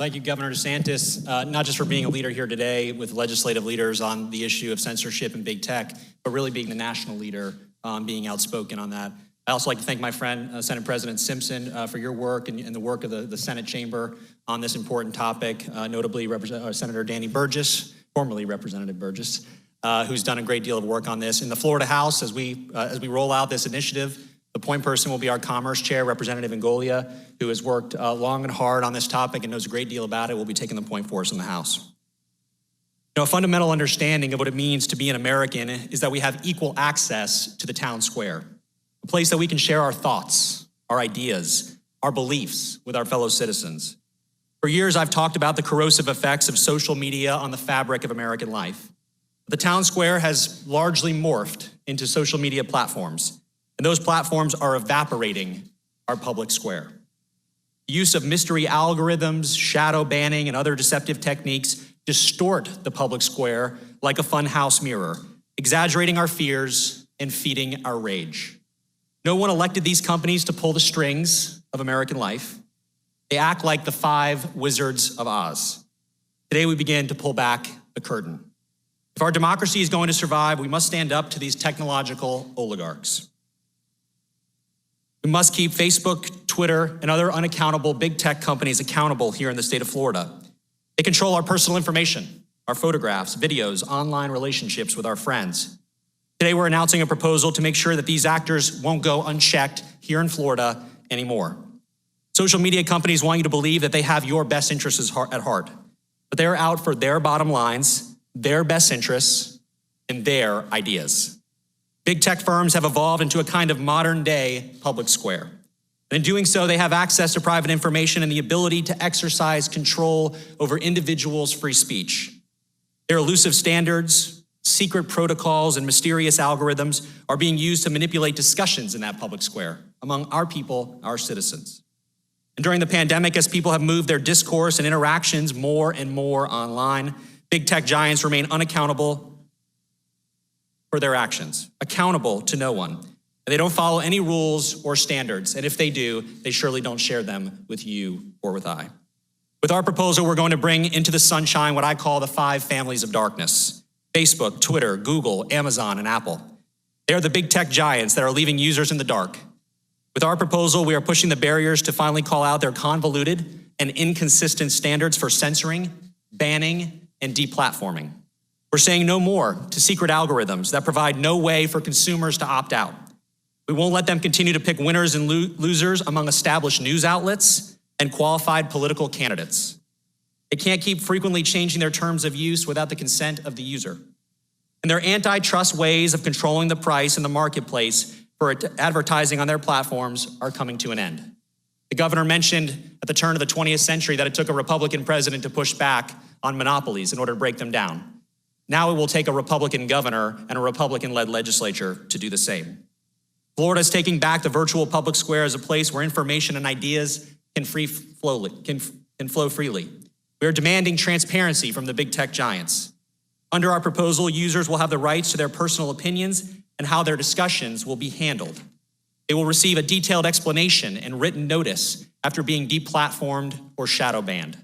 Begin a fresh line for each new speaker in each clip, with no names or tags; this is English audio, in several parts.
Thank you, Governor DeSantis, not just for being a leader here today with legislative leaders on the issue of censorship and big tech, but really being the national leader, being outspoken on that. I also like to thank my friend, Senate President Simpson, for your work and the work of the Senate chamber on this important topic, notably Senator Danny Burgess, formerly Representative Burgess, who's done a great deal of work on this. In the Florida House, as we roll out this initiative, the point person will be our Commerce Chair, Representative Ngolia, who has worked long and hard on this topic and knows a great deal about it. Will be taking the point for us in the House. You know, a fundamental understanding of what it means to be an American is that we have equal access to the town square, a place that we can share our thoughts, our ideas, our beliefs with our fellow citizens. For years, I've talked about the corrosive effects of social media on the fabric of American life. The town square has largely morphed into social media platforms, and those platforms are evaporating our public square. The use of mystery algorithms, shadow banning, and other deceptive techniques distort the public square like a funhouse mirror, exaggerating our fears and feeding our rage. No one elected these companies to pull the strings of American life. They act like the 5 Wizards of Oz. Today we begin to pull back the curtain. If our democracy is going to survive, we must stand up to these technological oligarchs. We must keep Facebook, Twitter, and other unaccountable big tech companies accountable here in the state of Florida. They control our personal information, our photographs, videos, online relationships with our friends. Today, we're announcing a proposal to make sure that these actors won't go unchecked here in Florida anymore. Social media companies want you to believe that they have your best interests at heart, but they're out for their bottom lines, their best interests, and their ideas. Big tech firms have evolved into a kind of modern-day public square. And in doing so, they have access to private information and the ability to exercise control over individuals' free speech. Their elusive standards, secret protocols, and mysterious algorithms are being used to manipulate discussions in that public square among our people, our citizens. And during the pandemic, as people have moved their discourse and interactions more and more online, big tech giants remain unaccountable for their actions, accountable to no one. They don't follow any rules or standards, and if they do, they surely don't share them with you or with I. With our proposal, we're going to bring into the sunshine what I call the 5 families of darkness: Facebook, Twitter, Google, Amazon, and Apple. They are the big tech giants that are leaving users in the dark. With our proposal, we are pushing the barriers to finally call out their convoluted and inconsistent standards for censoring, banning, and deplatforming. We're saying no more to secret algorithms that provide no way for consumers to opt out. We won't let them continue to pick winners and losers among established news outlets and qualified political candidates. They can't keep frequently changing their terms of use without the consent of the user. And their antitrust ways of controlling the price in the marketplace for advertising on their platforms are coming to an end. The governor mentioned at the turn of the 20th century that it took a Republican president to push back on monopolies in order to break them down. Now it will take a Republican governor and a Republican-led legislature to do the same. Florida is taking back the virtual public square as a place where information and ideas can flow freely. We are demanding transparency from the big tech giants. Under our proposal, users will have the rights to their personal opinions and how their discussions will be handled. They will receive a detailed explanation and written notice after being deplatformed or shadow banned.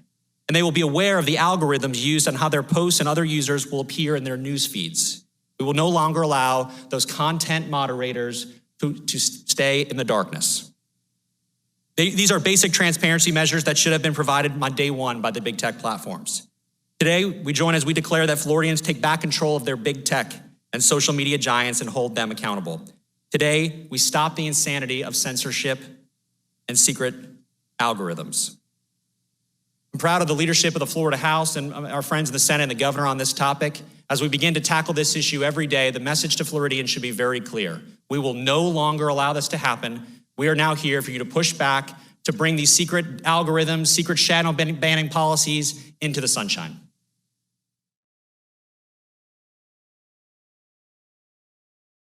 And they will be aware of the algorithms used and how their posts and other users will appear in their news feeds. We will no longer allow those content moderators to stay in the darkness. These are basic transparency measures that should have been provided on day one by the big tech platforms. Today, we join as we declare that Floridians take back control of their big tech and social media giants and hold them accountable. Today, we stop the insanity of censorship and secret algorithms. I'm proud of the leadership of the Florida House and our friends in the Senate and the governor on this topic. As we begin to tackle this issue every day, the message to Floridians should be very clear. We will no longer allow this to happen. We are now here for you to push back, to bring these secret algorithms, secret shadow banning policies into the sunshine.